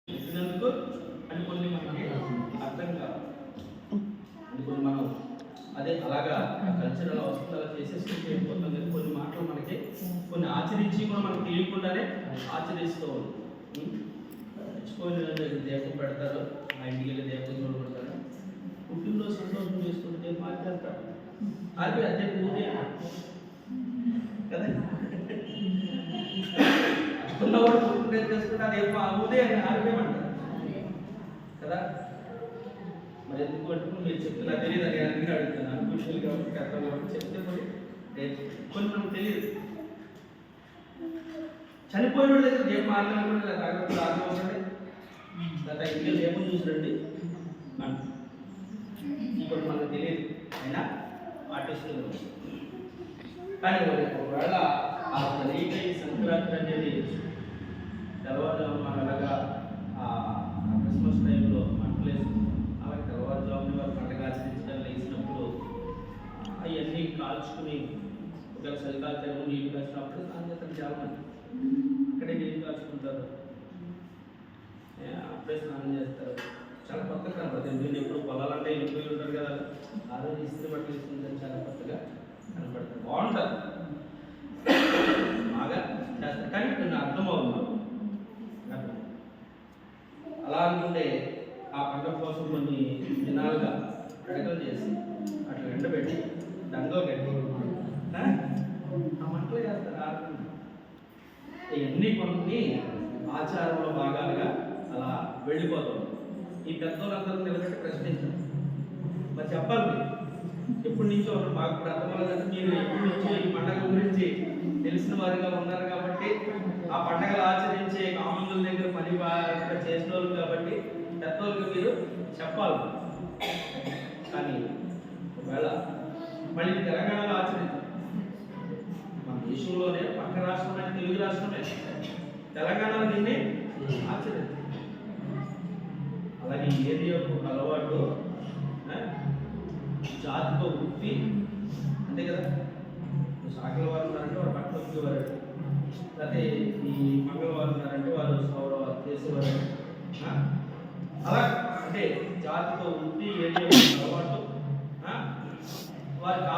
చెప్పినందుకు అని కొన్ని మనకి అర్థం కాదు, ఇప్పుడు మనం అదే అలాగా కల్చర్ అలా వస్తుంది, అలా చేసేసుకుంటే అయిపోతుంది. కానీ కొన్ని మాటలు మనకి కొన్ని ఆచరించి కూడా మనకు తెలియకుండానే ఆచరిస్తూ ఉంటాం. తెచ్చుకొని దీపం పెడతారు, ఆ ఇంటికి వెళ్ళి దీపం చూడబడతారు. పుట్టినరోజు సంతోషం చేసుకుంటే మాట్లాడతారు, అది అదే పూజ కదా. ఉన్నవాడు పుట్టినరోజు చేసుకుంటే అది ఊదే అని ఆరోగ్యమంటారు కదా. మరి ఎందుకు పట్టుకుని మీరు చెప్తే నాకు తెలియదు అని అందుకే అడుగుతున్నాను. పురుషులు కాబట్టి అర్థం కాబట్టి చెప్తే కొన్ని మనకు తెలియదు. చనిపోయిన వాళ్ళ దగ్గర ఏం మాట్లాడకుండా లేదా తాగడం ఆగవసండి, లేదా ఇంకే లేపం చూసిరండి అంట. ఇప్పుడు మనకు తెలియదు, అయినా పాటిస్తుంది. కానీ ఒకవేళ ఆ తెలియక ఈ సంక్రాంతి అనేది తెల్లవారుజాము మన అలాగా క్రిస్మస్ టైంలో మంటలు వేసుకుంటాం. అలాగే తెల్లవారుజామున వారు పండుగ ఆచరించడానికి వేసినప్పుడు అవన్నీ కాల్చుకుని ఒకవేళ చలికాల టైంలో నీళ్ళు కాల్చినప్పుడు సాయంత్రం చాలా మంది అక్కడే నీళ్ళు కాల్చుకుంటారు, అప్పుడే స్నానం చేస్తారు. చాలా కొత్తగా కనపడుతుంది. నేను ఎప్పుడు పొలాలంటే వెళ్ళిపోయి ఉంటారు కదా, ఆ రోజు ఇస్త్రీ బట్టలు వేసుకుంటారు, చాలా కొత్తగా కనపడతారు, బాగుంటుంది, బాగా చేస్తారు. కానీ నేను అర్థమవుతుంది అలా అనుకుంటే ఆ పండుగ కోసం కొన్ని దినాలుగా పిడకలు చేసి అట్లా ఎండబెట్టి దంగలు కట్టి ఆ మంటలు చేస్తారు. ఇవన్నీ కొన్ని ఆచారంలో భాగాలుగా అలా వెళ్ళిపోతాం. ఈ పెద్దోళ్ళందరూ నిలబెట్టి ప్రశ్నించారు, మరి చెప్పాలి మీరు ఎప్పటి నుంచో మాకు ఇప్పుడు అర్థమవుతుందంటే మీరు ఎప్పటి నుంచో ఈ పండుగ గురించి తెలిసిన వారిగా ఉన్నారు కాబట్టి, ఆ పండుగలు ఆచరించే కామందుల దగ్గర పని బాగా చేసిన వాళ్ళు కాబట్టి పెద్దోళ్ళకి మీరు చెప్పాలి. కానీ ఒకవేళ మళ్ళీ తెలంగాణలో ఆచరించారు, మన దేశంలోనే పక్క రాష్ట్రమైన తెలుగు రాష్ట్రమే తెలంగాణలో దీన్ని ఆచరించారు. అలాగే ఏది యొక్క అలవాటు జాతితో వృత్తి అంతే కదా. శాఖల వారు ఉన్నారంటే వారు పట్ల వచ్చేవారు, లేకపోతే ఈ మంగళవారు ఉన్నారంటే వారు సౌరవ చేసేవారు. అలా అంటే జాతితో వృత్తి ఏది అలవాటు వారికి